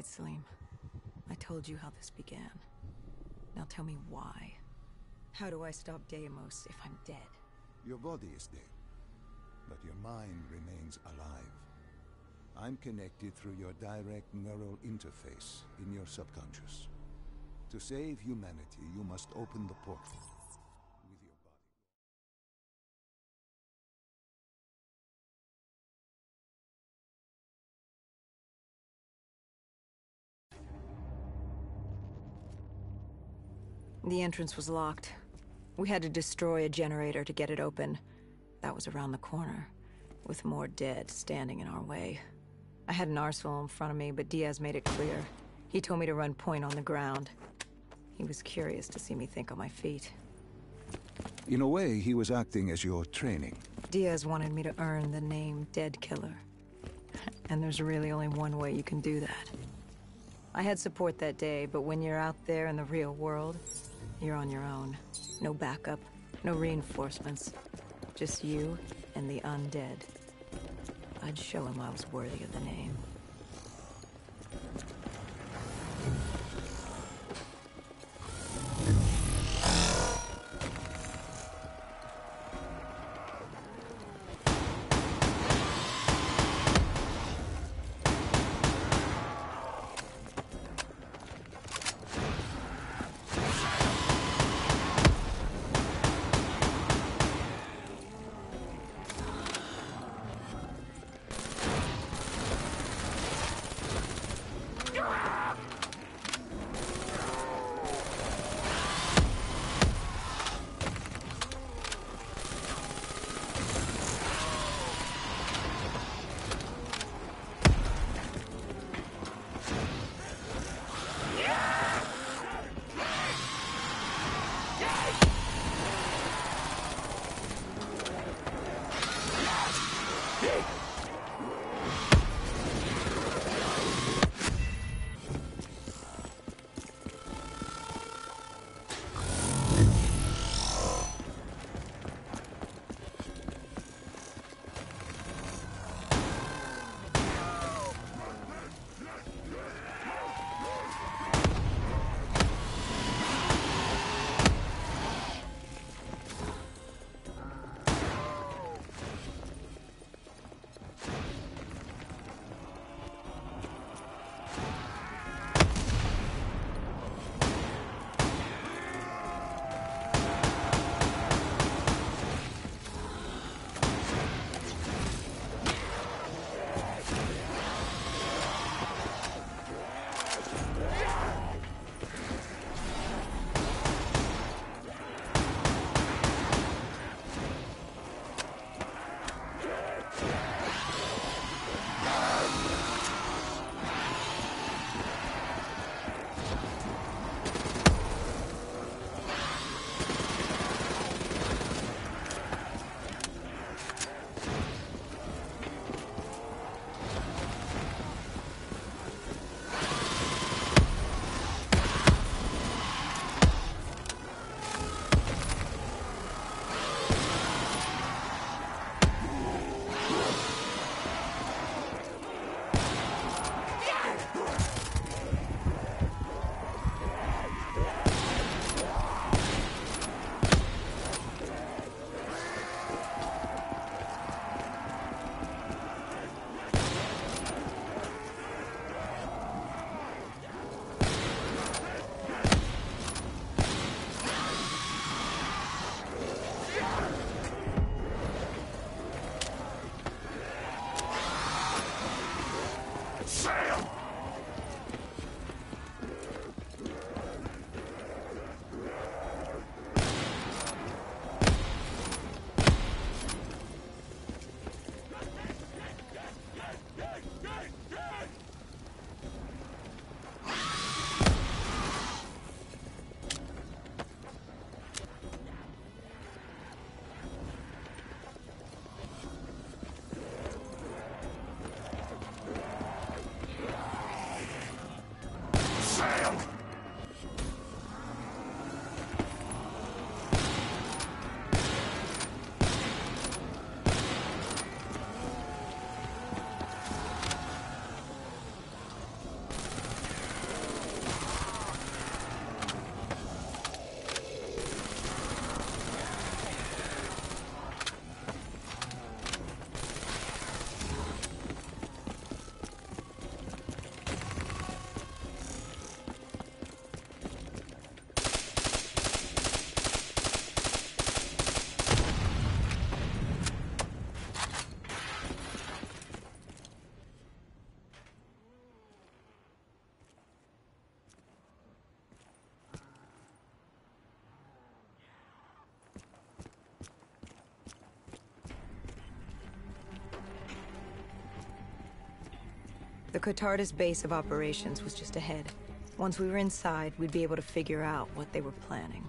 right, Salim. I told you how this began. Now tell me why. How do I stop Deimos if I'm dead? Your body is dead, but your mind remains alive. I'm connected through your direct neural interface in your subconscious. To save humanity, you must open the portal with your body. The entrance was locked. We had to destroy a generator to get it open. That was around the corner, with more dead standing in our way. I had an arsenal in front of me, but Diaz made it clear. He told me to run point on the ground. He was curious to see me think on my feet. In a way, he was acting as your training. Diaz wanted me to earn the name Dead Killer. And there's really only one way you can do that. I had support that day, but when you're out there in the real world, you're on your own. No backup, no reinforcements. Just you and the undead. I'd show him I was worthy of the name. The Catardis base of operations was just ahead. Once we were inside, we'd be able to figure out what they were planning.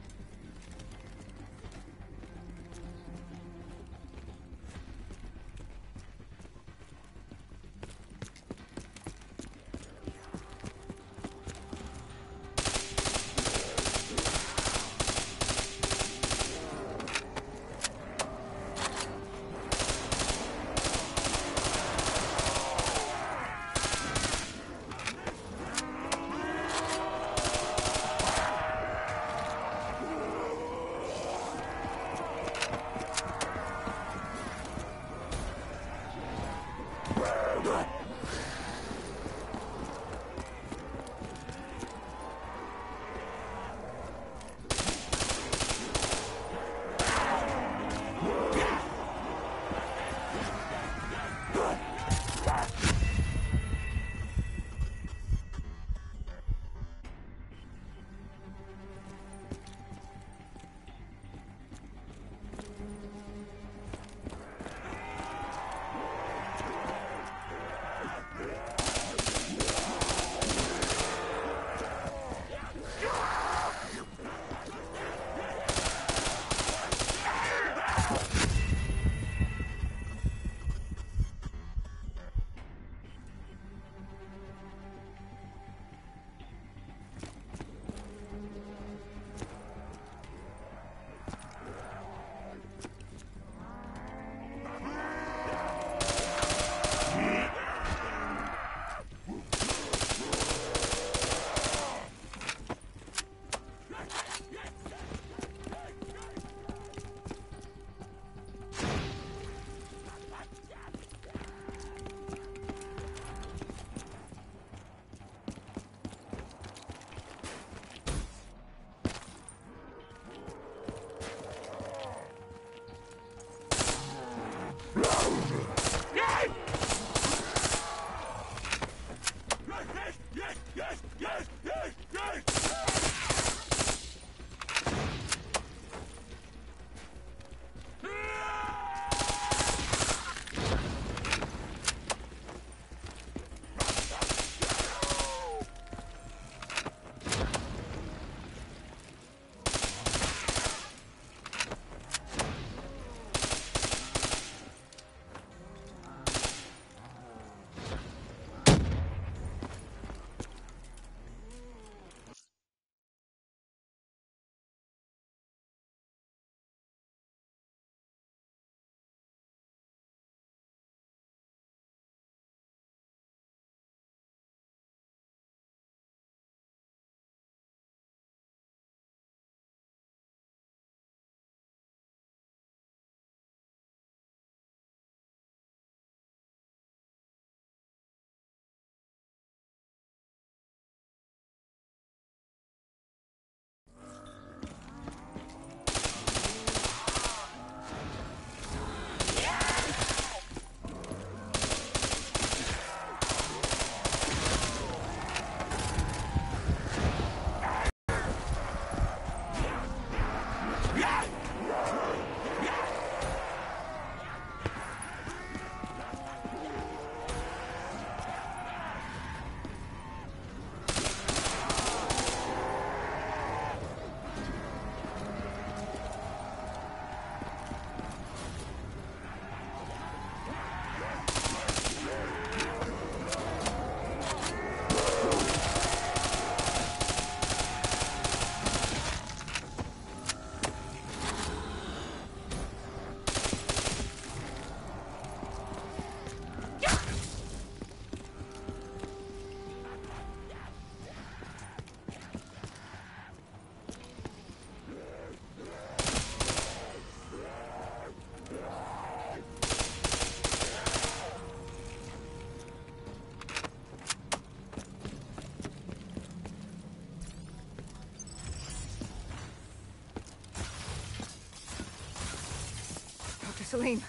Salim,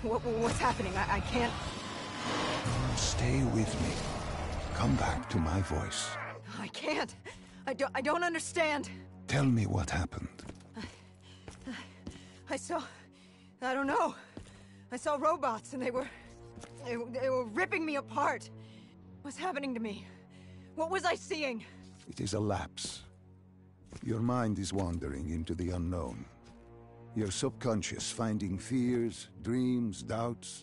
what's happening? I can't... Stay with me. Come back to my voice. I can't. I don't understand. Tell me what happened. I saw... I don't know. I saw robots and they were ripping me apart. What's happening to me? What was I seeing? It is a lapse. Your mind is wandering into the unknown. Your subconscious finding fears, dreams, doubts.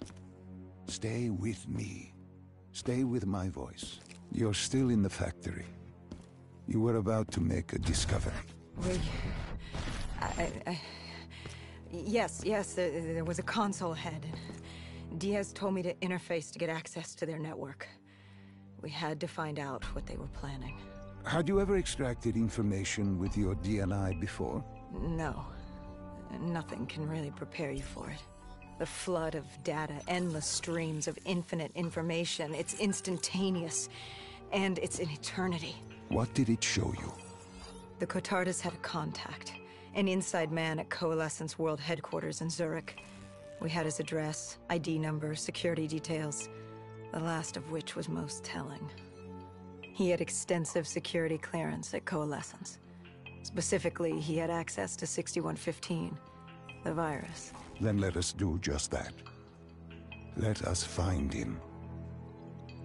Stay with me. Stay with my voice. You're still in the factory. You were about to make a discovery. Yes, there was a console head. Diaz told me to interface to get access to their network. We had to find out what they were planning. Had you ever extracted information with your DNI before? No. Nothing can really prepare you for it. The flood of data, endless streams of infinite information, it's instantaneous. And it's an eternity. What did it show you? The Cotardas had a contact. An inside man at Coalescence World Headquarters in Zurich. We had his address, ID number, security details. The last of which was most telling. He had extensive security clearance at Coalescence. Specifically, he had access to 6115, the virus. Then let us do just that. Let us find him.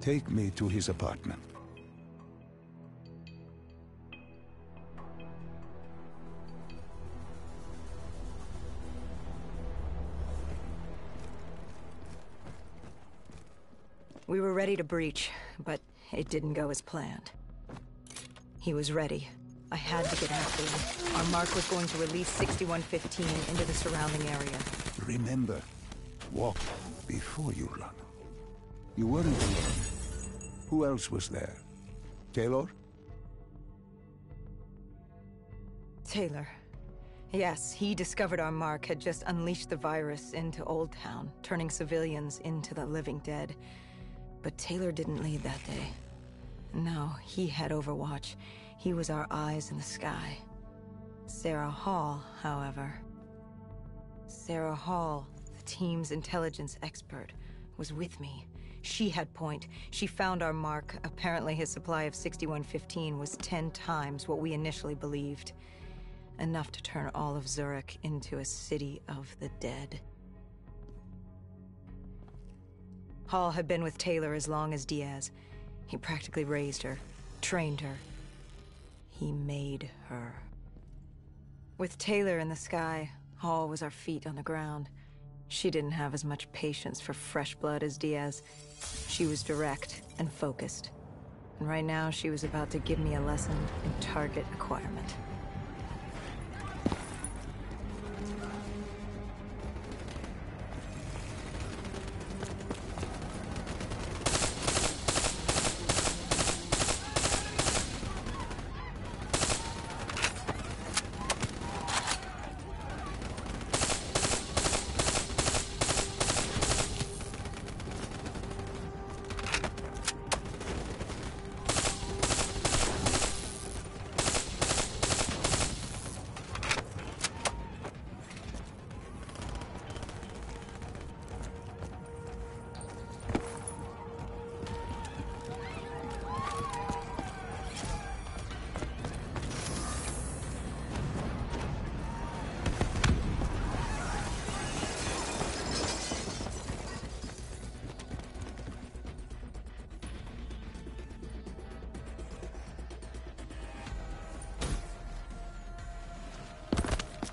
Take me to his apartment. We were ready to breach, but it didn't go as planned. He was ready. I had to get after him. Our mark was going to release 6115 into the surrounding area. Remember, walk before you run. You weren't alone. Who else was there? Taylor? Taylor. Yes, he discovered our mark had just unleashed the virus into Old Town, turning civilians into the living dead. But Taylor didn't lead that day. No, he had Overwatch. He was our eyes in the sky. Sarah Hall, however... Sarah Hall, the team's intelligence expert, was with me. She had point. She found our mark. Apparently his supply of 6115 was 10 times what we initially believed. Enough to turn all of Zurich into a city of the dead. Hall had been with Taylor as long as Diaz. He practically raised her, trained her. He made her. With Taylor in the sky, Hall was our feet on the ground. She didn't have as much patience for fresh blood as Diaz. She was direct and focused. And right now, she was about to give me a lesson in target acquirement.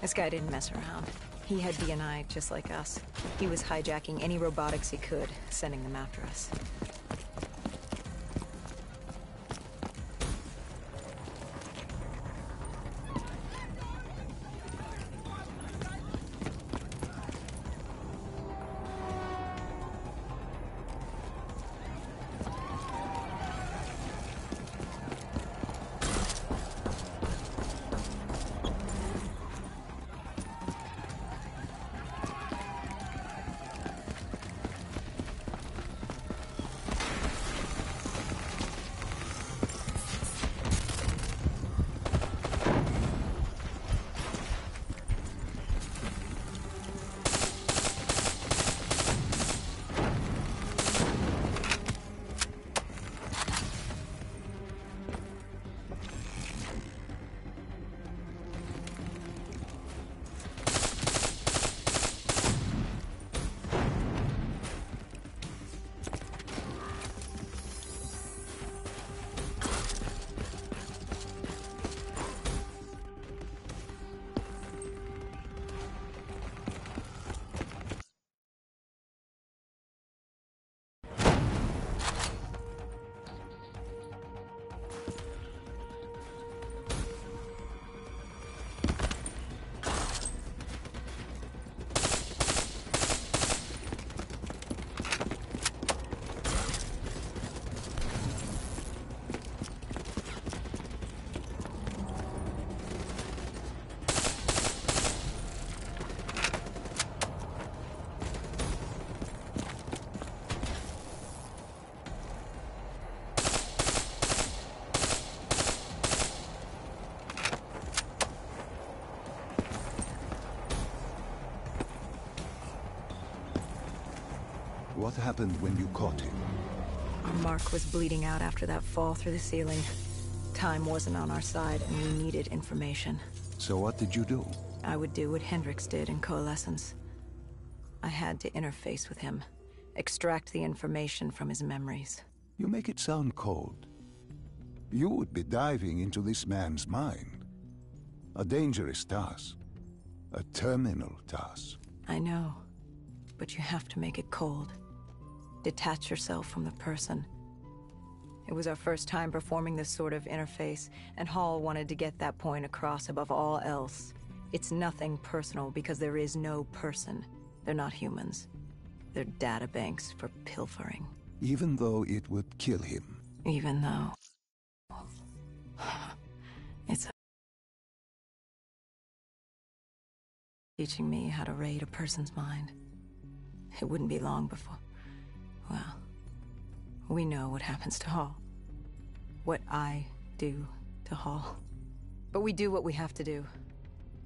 This guy didn't mess around. He had DNI just like us. He was hijacking any robotics he could, sending them after us. What happened when you caught him? Our mark was bleeding out after that fall through the ceiling. Time wasn't on our side, and we needed information. So what did you do? I would do what Hendrix did in Coalescence. I had to interface with him, extract the information from his memories. You make it sound cold. You would be diving into this man's mind. A dangerous task. A terminal task. I know, but you have to make it cold. Detach yourself from the person. It was our first time performing this sort of interface, and Hall wanted to get that point across above all else. It's nothing personal because there is no person. They're not humans. They're data banks for pilfering. Even though it would kill him. Even though... It's teaching me how to raid a person's mind. It wouldn't be long before... Well, we know what happens to Hall. What I do to Hall. But we do what we have to do.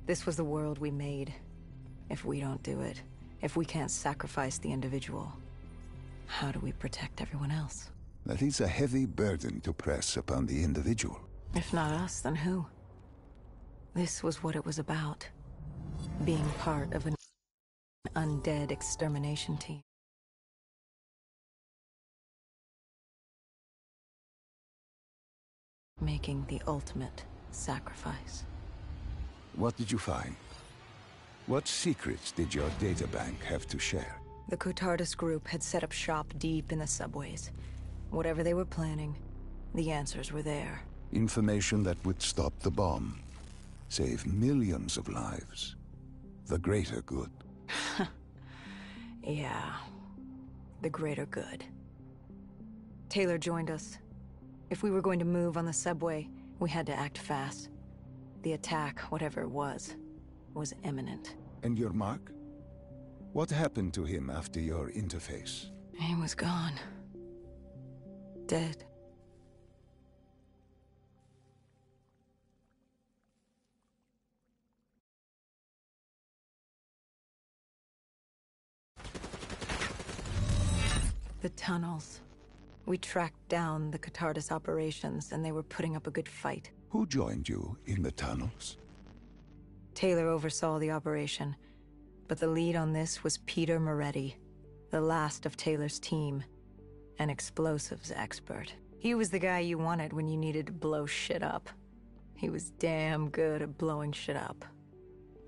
This was the world we made. If we don't do it, if we can't sacrifice the individual, how do we protect everyone else? That is a heavy burden to press upon the individual. If not us, then who? This was what it was about. Being part of an undead extermination team. Making the ultimate sacrifice. What did you find? What secrets did your databank have to share? The Cotardus group had set up shop deep in the subways. Whatever they were planning, the answers were there. Information that would stop the bomb. Save millions of lives. The greater good. Yeah. The greater good. Taylor joined us. If we were going to move on the subway, we had to act fast. The attack, whatever it was imminent. And your mark? What happened to him after your interface? He was gone. Dead. The tunnels. We tracked down the Cotardus operations, and they were putting up a good fight. Who joined you in the tunnels? Taylor oversaw the operation, but the lead on this was Peter Moretti, the last of Taylor's team, an explosives expert. He was the guy you wanted when you needed to blow shit up. He was damn good at blowing shit up,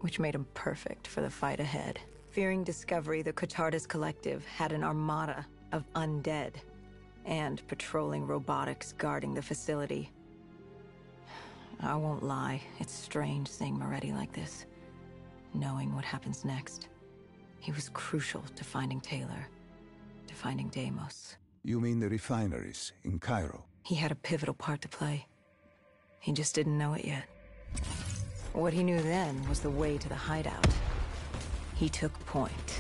which made him perfect for the fight ahead. Fearing discovery, the Cotardus Collective had an armada of undead and patrolling robotics guarding the facility. I won't lie, it's strange seeing Moretti like this, knowing what happens next. He was crucial to finding Taylor, to finding Deimos. You mean the refineries in Cairo? He had a pivotal part to play. He just didn't know it yet. What he knew then was the way to the hideout. He took point.